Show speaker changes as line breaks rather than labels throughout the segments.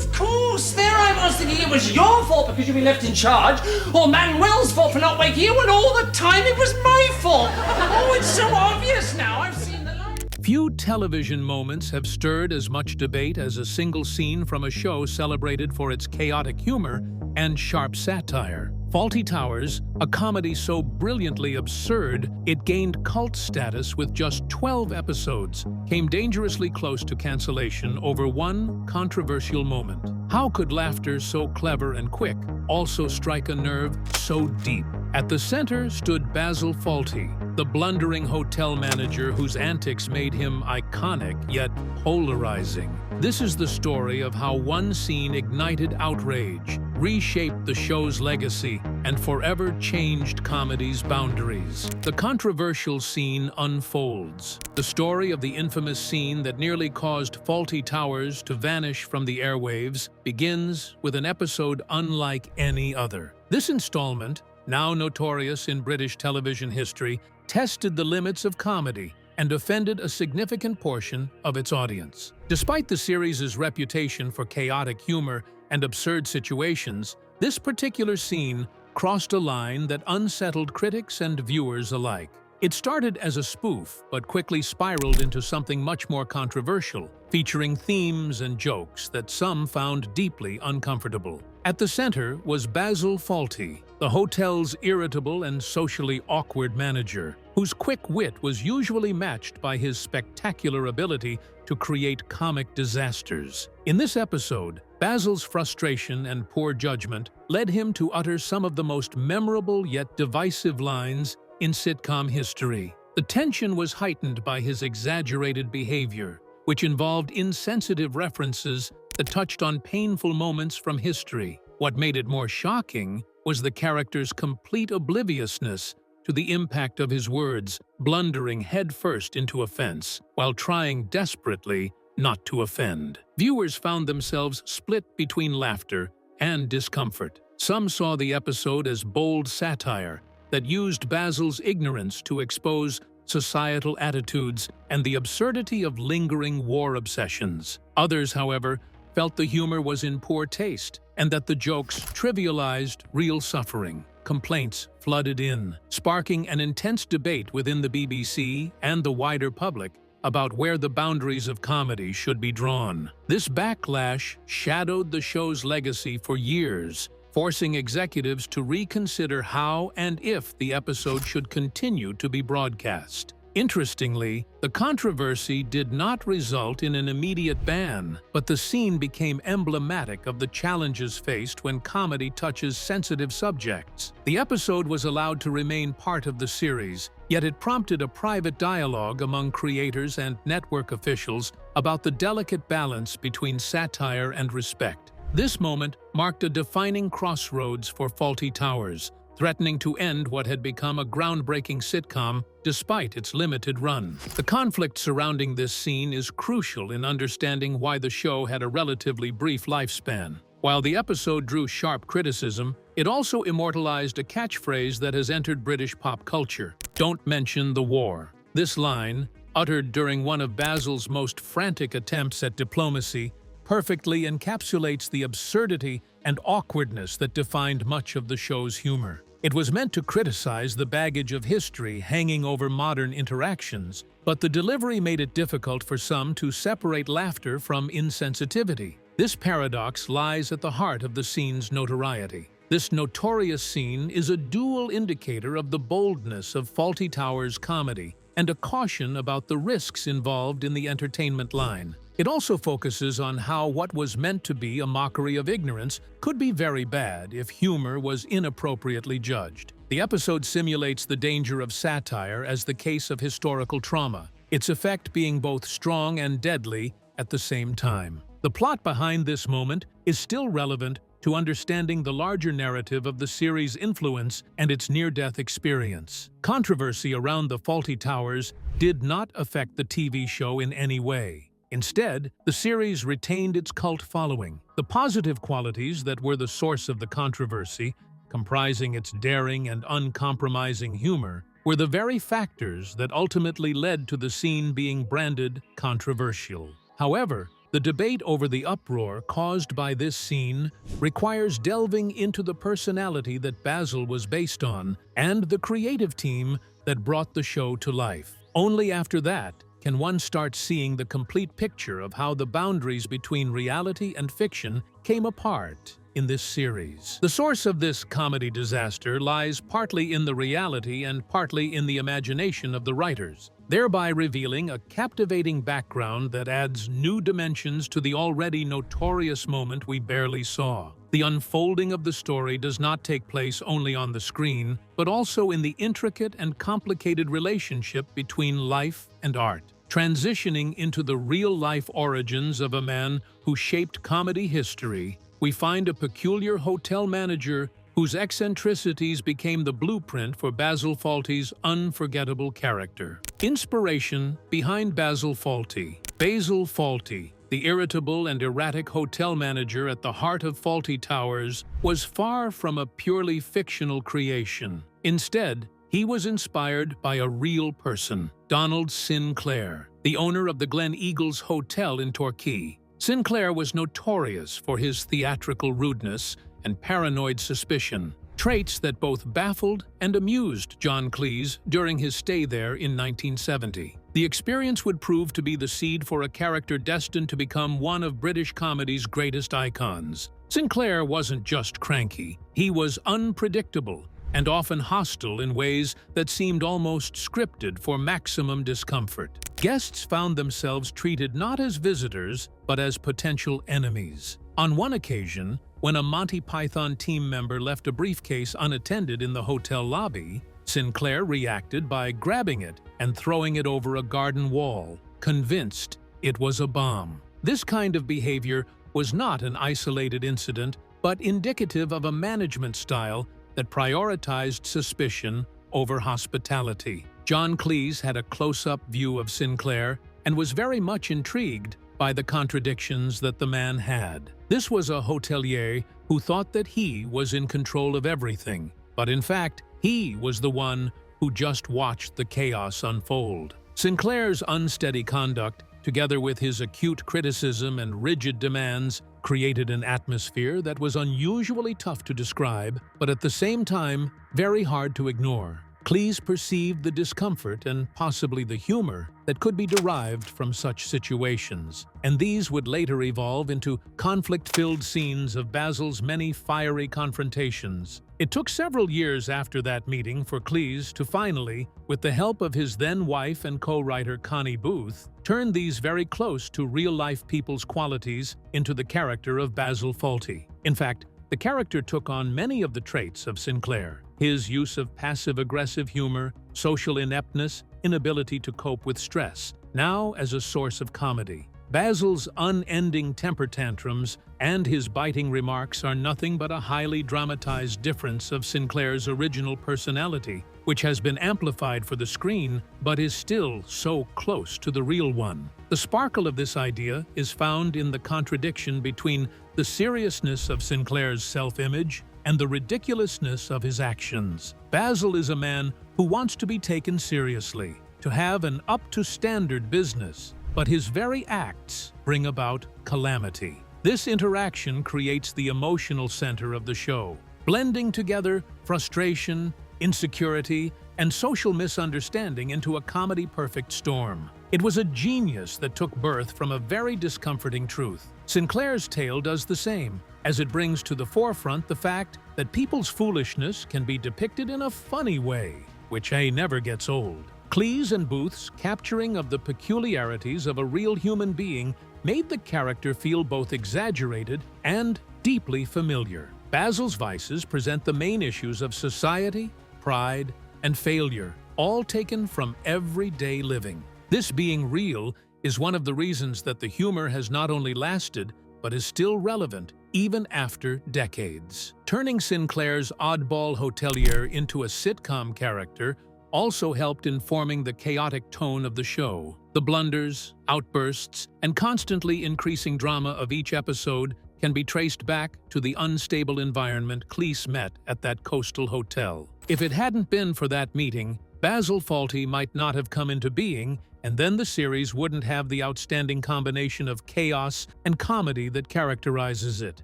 Of course, there I was thinking it was your fault because you've been left in charge, or Manuel's fault for not waking you, when all the time it was my fault. Oh, it's so obvious now. I've seen the light.
Few television moments have stirred as much debate as a single scene from a show celebrated for its chaotic humor and sharp satire. Fawlty Towers, a comedy so brilliantly absurd it gained cult status with just 12 episodes, came dangerously close to cancellation over one controversial moment. How could laughter so clever and quick also strike a nerve so deep? At the center stood Basil Fawlty, the blundering hotel manager whose antics made him iconic yet polarizing. This is the story of how one scene ignited outrage, reshaped the show's legacy, and forever changed comedy's boundaries. The controversial scene unfolds. The story of the infamous scene that nearly caused Fawlty Towers to vanish from the airwaves begins with an episode unlike any other. This installment, now notorious in British television history, tested the limits of comedy and offended a significant portion of its audience. Despite the series' reputation for chaotic humor and absurd situations, this particular scene crossed a line that unsettled critics and viewers alike. It started as a spoof, but quickly spiraled into something much more controversial, featuring themes and jokes that some found deeply uncomfortable. At the center was Basil Fawlty, the hotel's irritable and socially awkward manager, whose quick wit was usually matched by his spectacular ability to create comic disasters. In this episode, Basil's frustration and poor judgment led him to utter some of the most memorable yet divisive lines in sitcom history. The tension was heightened by his exaggerated behavior, which involved insensitive references that touched on painful moments from history. What made it more shocking was the character's complete obliviousness to the impact of his words, blundering headfirst into offense while trying desperately not to offend. Viewers found themselves split between laughter and discomfort. Some saw the episode as bold satire that used Basil's ignorance to expose societal attitudes and the absurdity of lingering war obsessions. Others, however, felt the humor was in poor taste and that the jokes trivialized real suffering. Complaints flooded in, sparking an intense debate within the BBC and the wider public about where the boundaries of comedy should be drawn. This backlash shadowed the show's legacy for years, forcing executives to reconsider how and if the episode should continue to be broadcast. Interestingly, the controversy did not result in an immediate ban, but the scene became emblematic of the challenges faced when comedy touches sensitive subjects. The episode was allowed to remain part of the series, yet it prompted a private dialogue among creators and network officials about the delicate balance between satire and respect. This moment marked a defining crossroads for Fawlty Towers, threatening to end what had become a groundbreaking sitcom despite its limited run. The conflict surrounding this scene is crucial in understanding why the show had a relatively brief lifespan. While the episode drew sharp criticism, it also immortalized a catchphrase that has entered British pop culture: "Don't mention the war." This line, uttered during one of Basil's most frantic attempts at diplomacy, perfectly encapsulates the absurdity and awkwardness that defined much of the show's humor. It was meant to criticize the baggage of history hanging over modern interactions, but the delivery made it difficult for some to separate laughter from insensitivity. This paradox lies at the heart of the scene's notoriety. This notorious scene is a dual indicator of the boldness of Fawlty Towers' comedy and a caution about the risks involved in the entertainment line. It also focuses on how what was meant to be a mockery of ignorance could be very bad if humor was inappropriately judged. The episode simulates the danger of satire as the case of historical trauma, its effect being both strong and deadly at the same time. The plot behind this moment is still relevant to understanding the larger narrative of the series' influence and its near-death experience. Controversy around the Fawlty Towers did not affect the TV show in any way. Instead, the series retained its cult following. The positive qualities that were the source of the controversy, comprising its daring and uncompromising humor, were the very factors that ultimately led to the scene being branded controversial. However, The debate over the uproar caused by this scene requires delving into the personality that Basil was based on and the creative team that brought the show to life. Only after that can one start seeing the complete picture of how the boundaries between reality and fiction came apart in this series. The source of this comedy disaster lies partly in the reality and partly in the imagination of the writers, thereby revealing a captivating background that adds new dimensions to the already notorious moment we barely saw. The unfolding of the story does not take place only on the screen, but also in the intricate and complicated relationship between life and art, transitioning into the real-life origins of a man who shaped comedy history. We find a peculiar hotel manager whose eccentricities became the blueprint for Basil Fawlty's unforgettable character. Inspiration behind Basil Fawlty. Basil Fawlty, the irritable and erratic hotel manager at the heart of Fawlty Towers, was far from a purely fictional creation. Instead, he was inspired by a real person, Donald Sinclair, the owner of the Glen Eagles Hotel in Torquay. Sinclair was notorious for his theatrical rudeness and paranoid suspicion, traits that both baffled and amused John Cleese during his stay there in 1970. The experience would prove to be the seed for a character destined to become one of British comedy's greatest icons. Sinclair wasn't just cranky, he was unpredictable and often hostile in ways that seemed almost scripted for maximum discomfort. Guests found themselves treated not as visitors, but as potential enemies. On one occasion, when a Monty Python team member left a briefcase unattended in the hotel lobby, Sinclair reacted by grabbing it and throwing it over a garden wall, convinced it was a bomb. This kind of behavior was not an isolated incident, but indicative of a management style that prioritized suspicion over hospitality. John Cleese had a close-up view of Sinclair and was very much intrigued by the contradictions that the man had. This was a hotelier who thought that he was in control of everything, but in fact, he was the one who just watched the chaos unfold. Sinclair's unsteady conduct, together with his acute criticism and rigid demands, created an atmosphere that was unusually tough to describe, but at the same time, very hard to ignore. Cleese perceived the discomfort and possibly the humor that could be derived from such situations, and these would later evolve into conflict-filled scenes of Basil's many fiery confrontations. It took several years after that meeting for Cleese to finally, with the help of his then-wife and co-writer Connie Booth, turn these very close to real-life people's qualities into the character of Basil Fawlty. In fact, the character took on many of the traits of Sinclair. His use of passive-aggressive humor, social ineptness, inability to cope with stress, now as a source of comedy. Basil's unending temper tantrums and his biting remarks are nothing but a highly dramatized difference of Sinclair's original personality, which has been amplified for the screen but is still so close to the real one. The sparkle of this idea is found in the contradiction between the seriousness of Sinclair's self-image and the ridiculousness of his actions. Basil is a man who wants to be taken seriously, to have an up-to-standard business, but his very acts bring about calamity. This interaction creates the emotional center of the show, blending together frustration, insecurity, and social misunderstanding into a comedy-perfect storm. It was a genius that took birth from a very discomforting truth. Sinclair's tale does the same, as it brings to the forefront the fact that people's foolishness can be depicted in a funny way, which never gets old. Cleese and Booth's capturing of the peculiarities of a real human being made the character feel both exaggerated and deeply familiar. Basil's vices present the main issues of society, pride, and failure, all taken from everyday living. This being real is one of the reasons that the humor has not only lasted, but is still relevant even after decades. Turning Sinclair's oddball hotelier into a sitcom character also helped in forming the chaotic tone of the show. The blunders, outbursts, and constantly increasing drama of each episode can be traced back to the unstable environment Cleese met at that coastal hotel. If it hadn't been for that meeting, Basil Fawlty might not have come into being, and then the series wouldn't have the outstanding combination of chaos and comedy that characterizes it.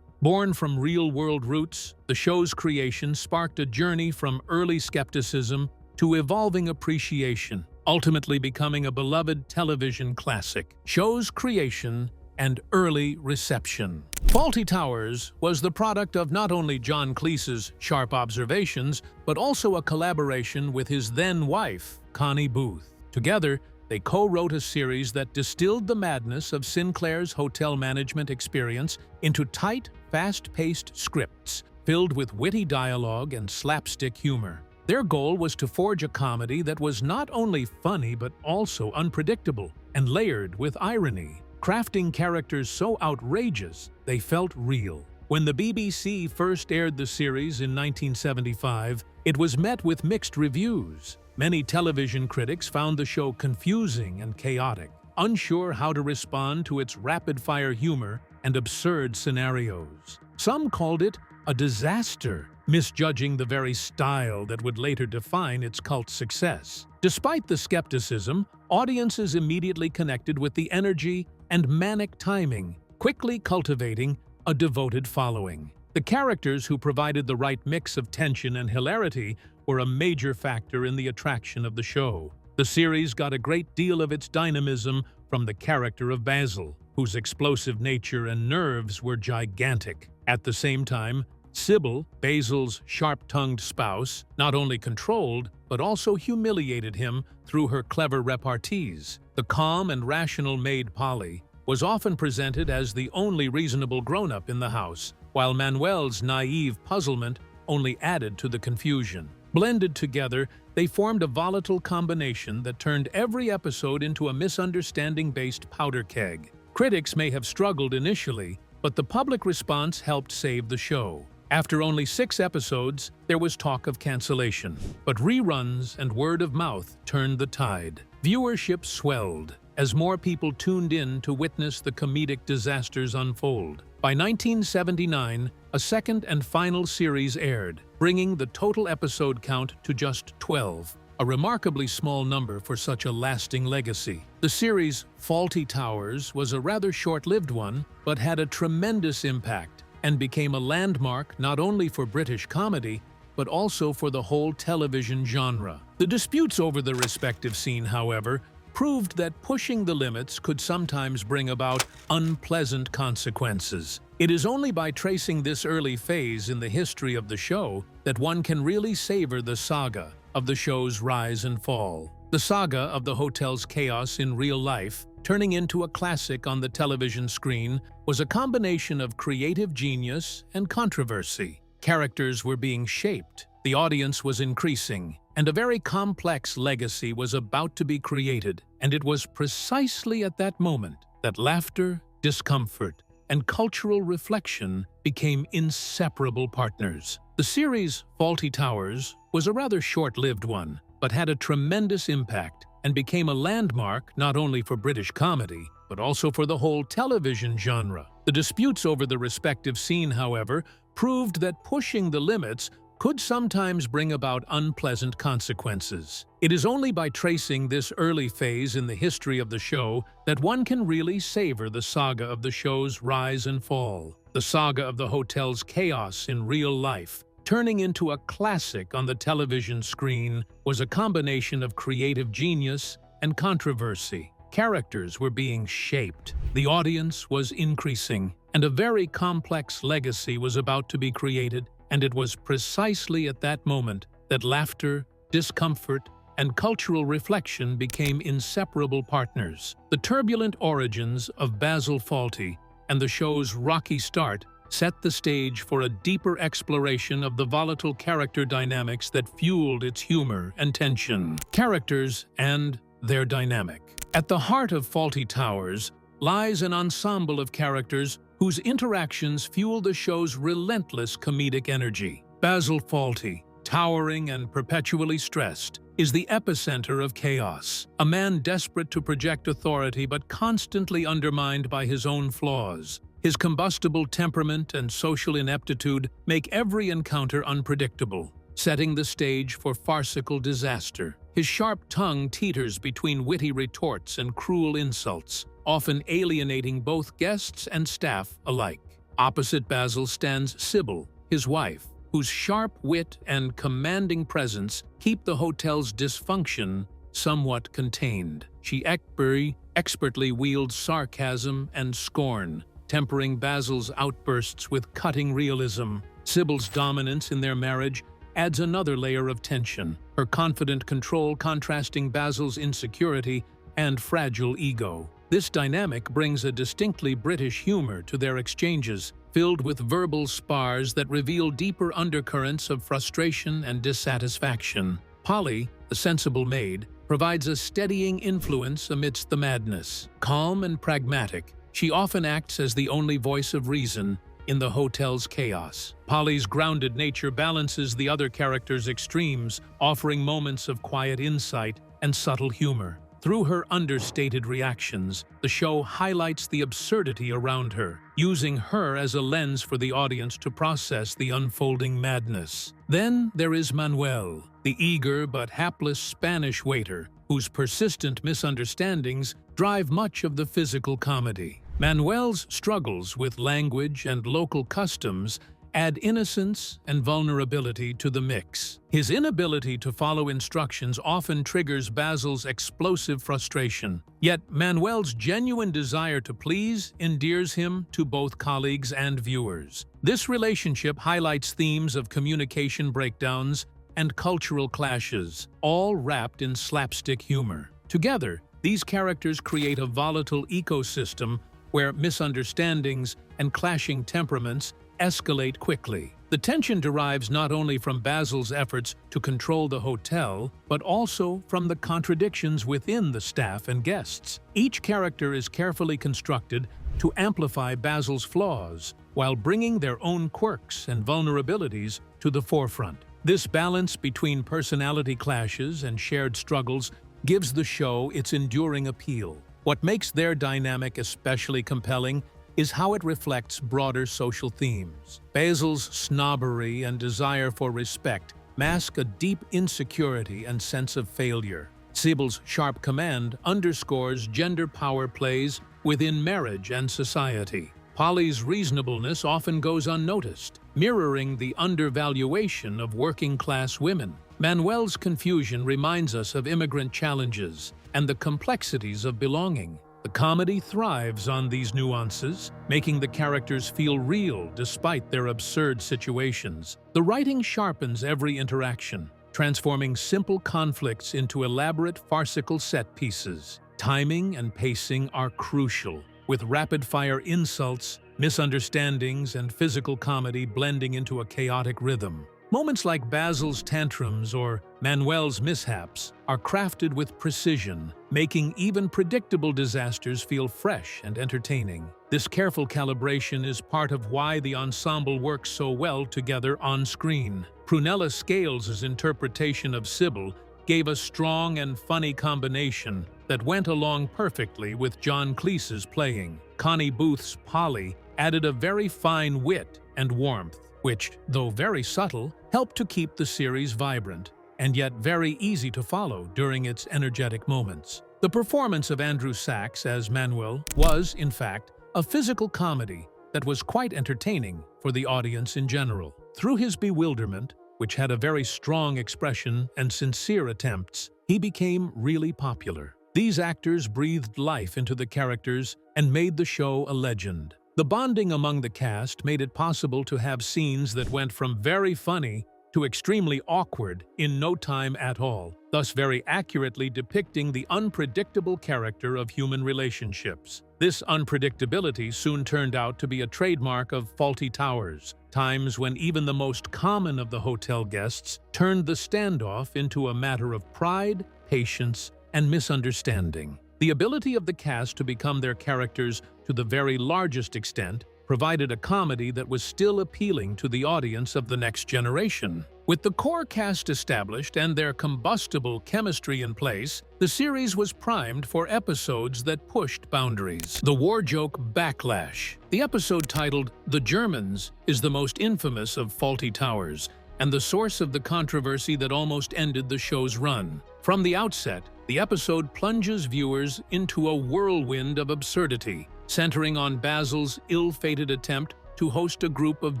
Born from real-world roots, the show's creation sparked a journey from early skepticism to evolving appreciation, ultimately becoming a beloved television classic. Show's creation and early reception. Fawlty Towers was the product of not only John Cleese's sharp observations, but also a collaboration with his then-wife, Connie Booth. Together, they co-wrote a series that distilled the madness of Sinclair's hotel management experience into tight, fast-paced scripts filled with witty dialogue and slapstick humor. Their goal was to forge a comedy that was not only funny but also unpredictable and layered with irony, crafting characters so outrageous they felt real. When the BBC first aired the series in 1975, it was met with mixed reviews. Many television critics found the show confusing and chaotic, unsure how to respond to its rapid-fire humor and absurd scenarios. Some called it a disaster, misjudging the very style that would later define its cult success. Despite the skepticism, audiences immediately connected with the energy and manic timing, quickly cultivating a devoted following. The characters who provided the right mix of tension and hilarity were a major factor in the attraction of the show. The series got a great deal of its dynamism from the character of Basil, whose explosive nature and nerves were gigantic. At the same time, Sybil, Basil's sharp-tongued spouse, not only controlled but also humiliated him through her clever repartees. The calm and rational maid Polly was often presented as the only reasonable grown-up in the house, while Manuel's naive puzzlement only added to the confusion. Blended together, they formed a volatile combination that turned every episode into a misunderstanding-based powder keg. Critics may have struggled initially, but the public response helped save the show. After only 6 episodes, there was talk of cancellation, but reruns and word of mouth turned the tide. Viewership swelled as more people tuned in to witness the comedic disasters unfold. By 1979, a second and final series aired, bringing the total episode count to just 12, a remarkably small number for such a lasting legacy. The series Fawlty Towers was a rather short-lived one, but had a tremendous impact and became a landmark not only for British comedy, but also for the whole television genre. The disputes over the respective scene, however, proved that pushing the limits could sometimes bring about unpleasant consequences. It is only by tracing this early phase in the history of the show that one can really savor the saga of the show's rise and fall. The saga of the hotel's chaos in real life, turning into a classic on the television screen, was a combination of creative genius and controversy. Characters were being shaped, the audience was increasing, and a very complex legacy was about to be created. And it was precisely at that moment that laughter, discomfort, and cultural reflection became inseparable partners. The series Fawlty Towers was a rather short-lived one, but had a tremendous impact and became a landmark not only for British comedy, but also for the whole television genre. The disputes over the respective scene, however, proved that pushing the limits could sometimes bring about unpleasant consequences. It is only by tracing this early phase in the history of the show that one can really savor the saga of the show's rise and fall. The saga of the hotel's chaos in real life, turning into a classic on the television screen, was a combination of creative genius and controversy. Characters were being shaped, the audience was increasing, and a very complex legacy was about to be created. And it was precisely at that moment that laughter, discomfort, and cultural reflection became inseparable partners. The turbulent origins of Basil Fawlty and the show's rocky start set the stage for a deeper exploration of the volatile character dynamics that fueled its humor and tension. Characters and their dynamic. At the heart of Fawlty Towers lies an ensemble of characters whose interactions fuel the show's relentless comedic energy. Basil Fawlty, towering and perpetually stressed, is the epicenter of chaos, a man desperate to project authority but constantly undermined by his own flaws. His combustible temperament and social ineptitude make every encounter unpredictable, setting the stage for farcical disaster. His sharp tongue teeters between witty retorts and cruel insults, often alienating both guests and staff alike. Opposite Basil stands Sybil, his wife, whose sharp wit and commanding presence keep the hotel's dysfunction somewhat contained. She expertly wields sarcasm and scorn, tempering Basil's outbursts with cutting realism. Sybil's dominance in their marriage adds another layer of tension, her confident control contrasting Basil's insecurity and fragile ego. This dynamic brings a distinctly British humor to their exchanges, filled with verbal spars that reveal deeper undercurrents of frustration and dissatisfaction. Polly, the sensible maid, provides a steadying influence amidst the madness. Calm and pragmatic, she often acts as the only voice of reason in the hotel's chaos. Polly's grounded nature balances the other characters' extremes, offering moments of quiet insight and subtle humor. Through her understated reactions, the show highlights the absurdity around her, using her as a lens for the audience to process the unfolding madness. Then there is Manuel, the eager but hapless Spanish waiter, whose persistent misunderstandings drive much of the physical comedy. Manuel's struggles with language and local customs add innocence and vulnerability to the mix. His inability to follow instructions often triggers Basil's explosive frustration. Yet Manuel's genuine desire to please endears him to both colleagues and viewers. This relationship highlights themes of communication breakdowns and cultural clashes, all wrapped in slapstick humor. Together, these characters create a volatile ecosystem where misunderstandings and clashing temperaments escalate quickly. The tension derives not only from Basil's efforts to control the hotel, but also from the contradictions within the staff and guests. Each character is carefully constructed to amplify Basil's flaws, while bringing their own quirks and vulnerabilities to the forefront. This balance between personality clashes and shared struggles gives the show its enduring appeal. What makes their dynamic especially compelling is how it reflects broader social themes. Basil's snobbery and desire for respect mask a deep insecurity and sense of failure. Sybil's sharp command underscores gender power plays within marriage and society. Polly's reasonableness often goes unnoticed, mirroring the undervaluation of working-class women. Manuel's confusion reminds us of immigrant challenges and the complexities of belonging. The comedy thrives on these nuances, making the characters feel real despite their absurd situations. The writing sharpens every interaction, transforming simple conflicts into elaborate farcical set pieces. Timing and pacing are crucial, with rapid-fire insults, misunderstandings, and physical comedy blending into a chaotic rhythm. Moments like Basil's tantrums or Manuel's mishaps are crafted with precision, making even predictable disasters feel fresh and entertaining. This careful calibration is part of why the ensemble works so well together on screen. Prunella Scales's interpretation of Sybil gave a strong and funny combination that went along perfectly with John Cleese's playing. Connie Booth's Polly added a very fine wit and warmth, which, though very subtle, helped to keep the series vibrant and yet very easy to follow during its energetic moments. The performance of Andrew Sachs as Manuel was, in fact, a physical comedy that was quite entertaining for the audience in general. Through his bewilderment, which had a very strong expression and sincere attempts, he became really popular. These actors breathed life into the characters and made the show a legend. The bonding among the cast made it possible to have scenes that went from very funny to extremely awkward in no time at all, thus very accurately depicting the unpredictable character of human relationships. This unpredictability soon turned out to be a trademark of Fawlty Towers, times when even the most common of the hotel guests turned the standoff into a matter of pride, patience, and misunderstanding. The ability of the cast to become their characters to the very largest extent provided a comedy that was still appealing to the audience of the next generation. With the core cast established and their combustible chemistry in place, the series was primed for episodes that pushed boundaries. The war joke Backlash. The episode titled The Germans is the most infamous of Fawlty Towers, and the source of the controversy that almost ended the show's run. From the outset, the episode plunges viewers into a whirlwind of absurdity, centering on Basil's ill-fated attempt to host a group of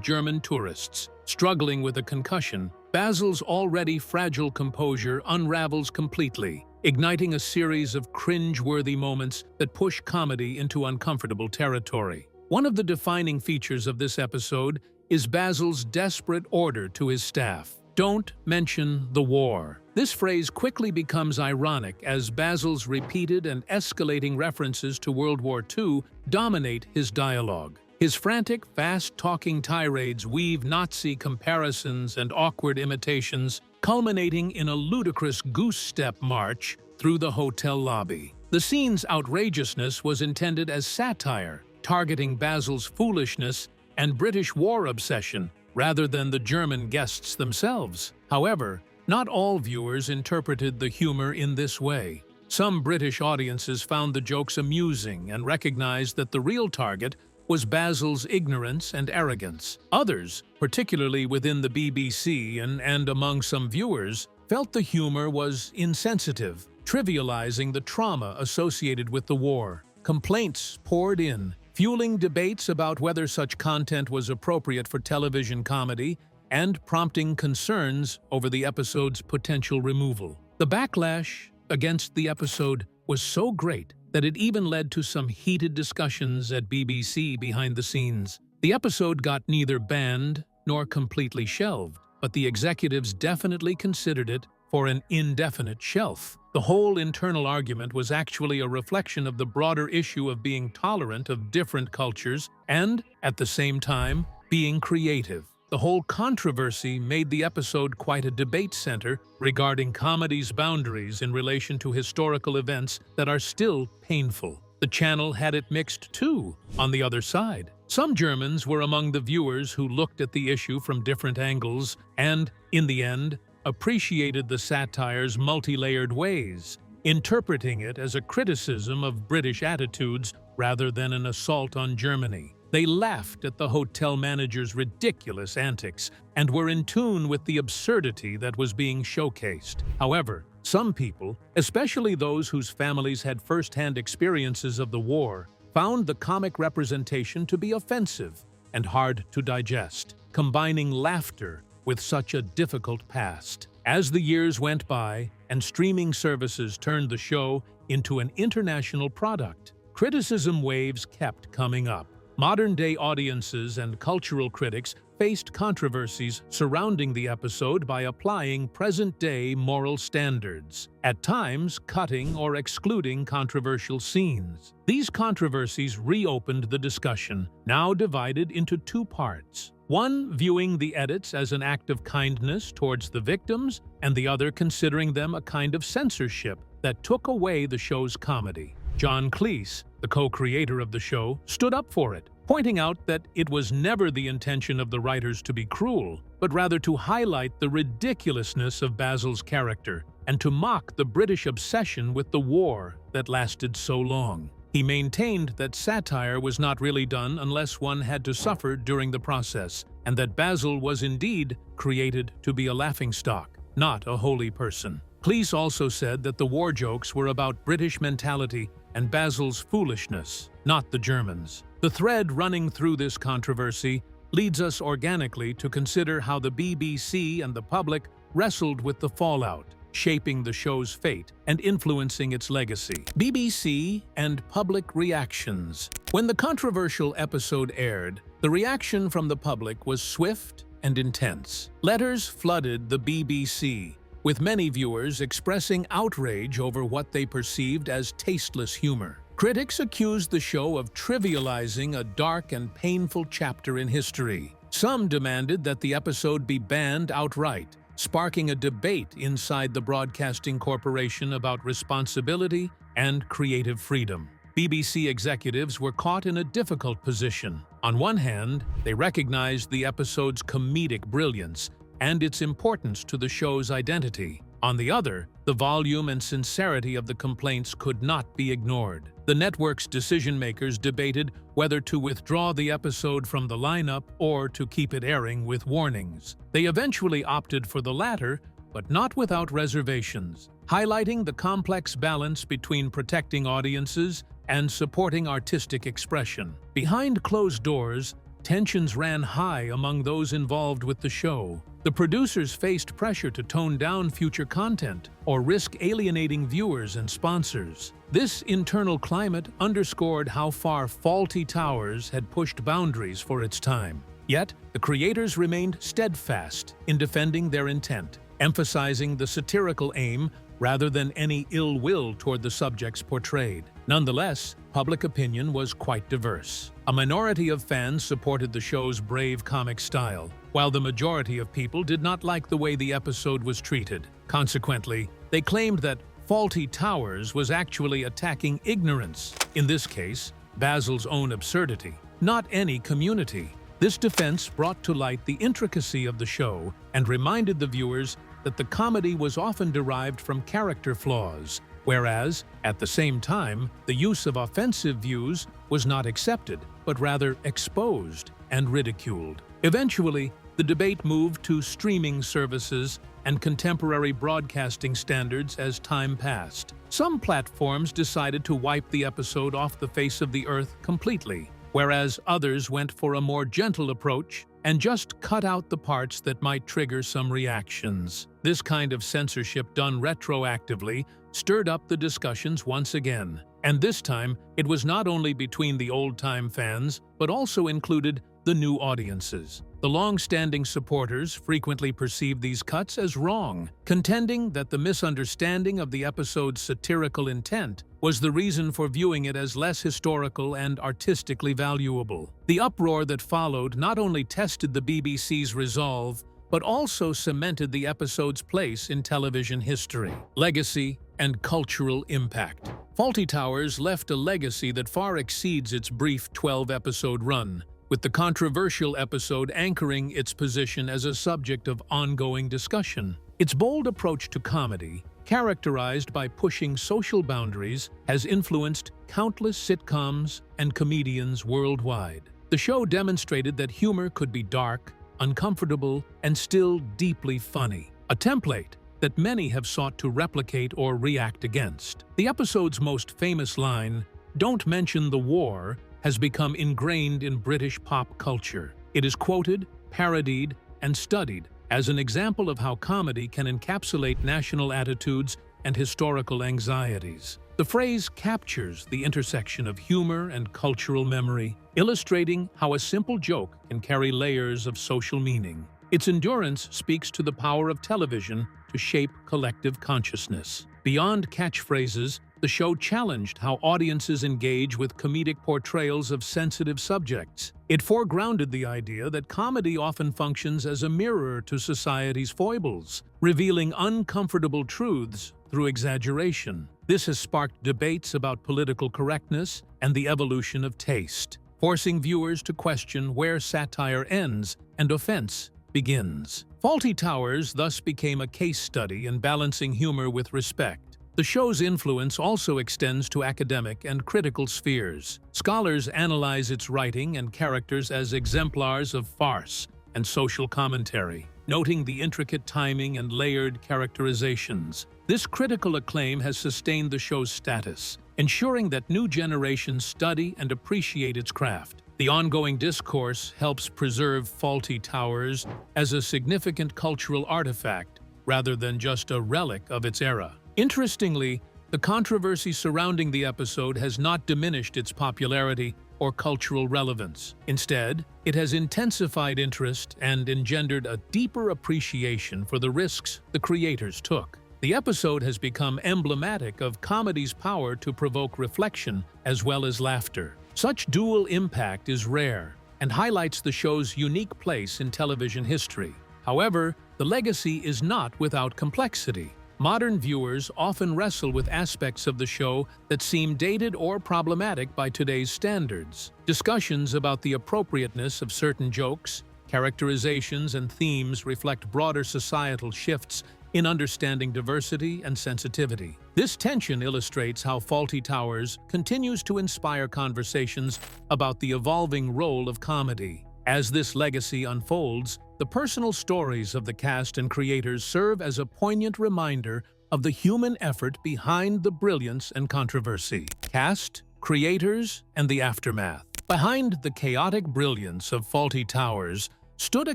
German tourists. Struggling with a concussion, Basil's already fragile composure unravels completely, igniting a series of cringe-worthy moments that push comedy into uncomfortable territory. One of the defining features of this episode is Basil's desperate order to his staff: "Don't mention the war." This phrase quickly becomes ironic as Basil's repeated and escalating references to World War II dominate his dialogue. His frantic, fast-talking tirades weave Nazi comparisons and awkward imitations, culminating in a ludicrous goose-step march through the hotel lobby. The scene's outrageousness was intended as satire, targeting Basil's foolishness and British war obsession, rather than the German guests themselves. However, not all viewers interpreted the humor in this way. Some British audiences found the jokes amusing and recognized that the real target was Basil's ignorance and arrogance. Others, particularly within the BBC and among some viewers, felt the humor was insensitive, trivializing the trauma associated with the war. Complaints poured in, fueling debates about whether such content was appropriate for television comedy and prompting concerns over the episode's potential removal. The backlash against the episode was so great that it even led to some heated discussions at BBC behind the scenes. The episode got neither banned nor completely shelved, but the executives definitely considered it for an indefinite shelf. The whole internal argument was actually a reflection of the broader issue of being tolerant of different cultures and, at the same time, being creative. The whole controversy made the episode quite a debate center regarding comedy's boundaries in relation to historical events that are still painful. The channel had it mixed too, on the other side. Some Germans were among the viewers who looked at the issue from different angles and, in the end, appreciated the satire's multi-layered ways, interpreting it as a criticism of British attitudes rather than an assault on Germany. They laughed at the hotel manager's ridiculous antics and were in tune with the absurdity that was being showcased. However, some people, especially those whose families had first-hand experiences of the war, found the comic representation to be offensive and hard to digest, combining laughter with such a difficult past. As the years went by and streaming services turned the show into an international product, criticism waves kept coming up. Modern-day audiences and cultural critics faced controversies surrounding the episode by applying present-day moral standards, at times cutting or excluding controversial scenes. These controversies reopened the discussion, now divided into two parts. One viewing the edits as an act of kindness towards the victims, and the other considering them a kind of censorship that took away the show's comedy. John Cleese, the co-creator of the show, stood up for it, pointing out that it was never the intention of the writers to be cruel, but rather to highlight the ridiculousness of Basil's character and to mock the British obsession with the war that lasted so long. He maintained that satire was not really done unless one had to suffer during the process, and that Basil was indeed created to be a laughingstock, not a holy person. Cleese also said that the war jokes were about British mentality and Basil's foolishness, not the Germans. The thread running through this controversy leads us organically to consider how the BBC and the public wrestled with the fallout, shaping the show's fate and influencing its legacy. BBC and public reactions. When the controversial episode aired, the reaction from the public was swift and intense. Letters flooded the BBC, with many viewers expressing outrage over what they perceived as tasteless humor. Critics accused the show of trivializing a dark and painful chapter in history. Some demanded that the episode be banned outright, sparking a debate inside the Broadcasting Corporation about responsibility and creative freedom. BBC executives were caught in a difficult position. On one hand, they recognized the episode's comedic brilliance and its importance to the show's identity. On the other, the volume and sincerity of the complaints could not be ignored. The network's decision-makers debated whether to withdraw the episode from the lineup or to keep it airing with warnings. They eventually opted for the latter, but not without reservations, highlighting the complex balance between protecting audiences and supporting artistic expression. Behind closed doors, tensions ran high among those involved with the show. The producers faced pressure to tone down future content or risk alienating viewers and sponsors. This internal climate underscored how far Fawlty Towers had pushed boundaries for its time. Yet, the creators remained steadfast in defending their intent, emphasizing the satirical aim rather than any ill will toward the subjects portrayed. Nonetheless, public opinion was quite diverse. A minority of fans supported the show's brave comic style, while the majority of people did not like the way the episode was treated. Consequently, they claimed that Fawlty Towers was actually attacking ignorance, in this case, Basil's own absurdity, not any community. This defense brought to light the intricacy of the show and reminded the viewers that the comedy was often derived from character flaws, whereas, at the same time, the use of offensive views was not accepted, but rather exposed and ridiculed. Eventually, the debate moved to streaming services and contemporary broadcasting standards as time passed. Some platforms decided to wipe the episode off the face of the earth completely, whereas others went for a more gentle approach and just cut out the parts that might trigger some reactions. This kind of censorship done retroactively stirred up the discussions once again, and this time it was not only between the old-time fans, but also included the new audiences. The long-standing supporters frequently perceived these cuts as wrong, contending that the misunderstanding of the episode's satirical intent was the reason for viewing it as less historical and artistically valuable. The uproar that followed not only tested the BBC's resolve, but also cemented the episode's place in television history. Legacy and cultural impact. Fawlty Towers left a legacy that far exceeds its brief 12-episode run, with the controversial episode anchoring its position as a subject of ongoing discussion. Its bold approach to comedy, characterized by pushing social boundaries, has influenced countless sitcoms and comedians worldwide. The show demonstrated that humor could be dark, uncomfortable, and still deeply funny, a template that many have sought to replicate or react against. The episode's most famous line, "Don't mention the war," has become ingrained in British pop culture. It is quoted, parodied, and studied as an example of how comedy can encapsulate national attitudes and historical anxieties. The phrase captures the intersection of humor and cultural memory, illustrating how a simple joke can carry layers of social meaning. Its endurance speaks to the power of television to shape collective consciousness. Beyond catchphrases, the show challenged how audiences engage with comedic portrayals of sensitive subjects. It foregrounded the idea that comedy often functions as a mirror to society's foibles, revealing uncomfortable truths through exaggeration. This has sparked debates about political correctness and the evolution of taste, forcing viewers to question where satire ends and offense begins. Fawlty Towers thus became a case study in balancing humor with respect. The show's influence also extends to academic and critical spheres. Scholars analyze its writing and characters as exemplars of farce and social commentary, noting the intricate timing and layered characterizations. This critical acclaim has sustained the show's status, ensuring that new generations study and appreciate its craft. The ongoing discourse helps preserve Fawlty Towers as a significant cultural artifact rather than just a relic of its era. Interestingly, the controversy surrounding the episode has not diminished its popularity or cultural relevance. Instead, it has intensified interest and engendered a deeper appreciation for the risks the creators took. The episode has become emblematic of comedy's power to provoke reflection as well as laughter. Such dual impact is rare and highlights the show's unique place in television history. However, the legacy is not without complexity. Modern viewers often wrestle with aspects of the show that seem dated or problematic by today's standards. Discussions about the appropriateness of certain jokes, characterizations, and themes reflect broader societal shifts in understanding diversity and sensitivity. This tension illustrates how Fawlty Towers continues to inspire conversations about the evolving role of comedy. As this legacy unfolds, the personal stories of the cast and creators serve as a poignant reminder of the human effort behind the brilliance and controversy. Cast, creators, and the aftermath. Behind the chaotic brilliance of Fawlty Towers stood a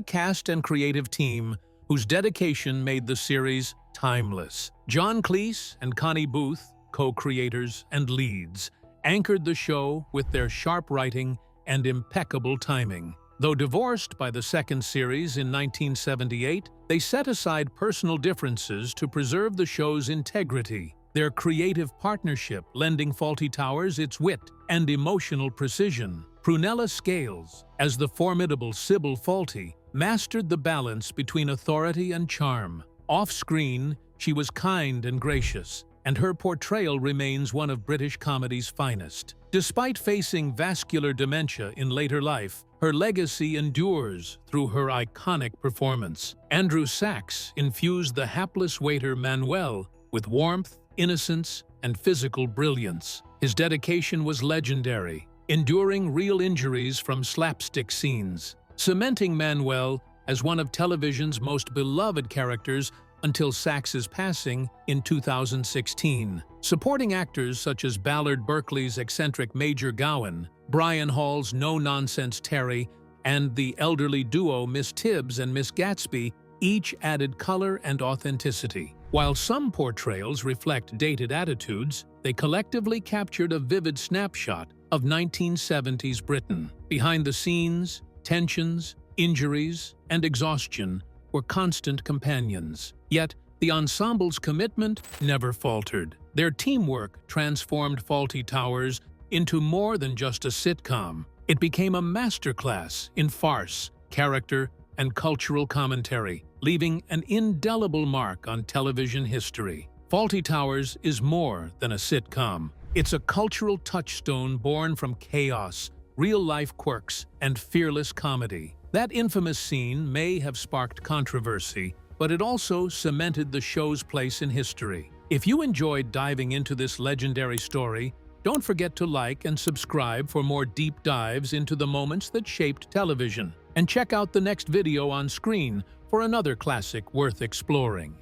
cast and creative team whose dedication made the series timeless. John Cleese and Connie Booth, co-creators and leads, anchored the show with their sharp writing and impeccable timing. Though divorced by the second series in 1978, they set aside personal differences to preserve the show's integrity, their creative partnership lending Fawlty Towers its wit and emotional precision. Prunella Scales, as the formidable Sybil Fawlty, mastered the balance between authority and charm. Off-screen, she was kind and gracious, and her portrayal remains one of British comedy's finest. Despite facing vascular dementia in later life, her legacy endures through her iconic performance. Andrew Sachs infused the hapless waiter Manuel with warmth, innocence, and physical brilliance. His dedication was legendary, enduring real injuries from slapstick scenes, cementing Manuel as one of television's most beloved characters until Sachs's passing in 2016. Supporting actors such as Ballard Berkeley's eccentric Major Gowan, Brian Hall's no-nonsense Terry, and the elderly duo Miss Tibbs and Miss Gatsby each added color and authenticity. While some portrayals reflect dated attitudes, they collectively captured a vivid snapshot of 1970s Britain. Behind the scenes, tensions, injuries, and exhaustion were constant companions. Yet, the ensemble's commitment never faltered. Their teamwork transformed Fawlty Towers into more than just a sitcom. It became a masterclass in farce, character, and cultural commentary, leaving an indelible mark on television history. Fawlty Towers is more than a sitcom. It's a cultural touchstone born from chaos, real-life quirks, and fearless comedy. That infamous scene may have sparked controversy, but it also cemented the show's place in history. If you enjoyed diving into this legendary story, don't forget to like and subscribe for more deep dives into the moments that shaped television. And check out the next video on screen for another classic worth exploring.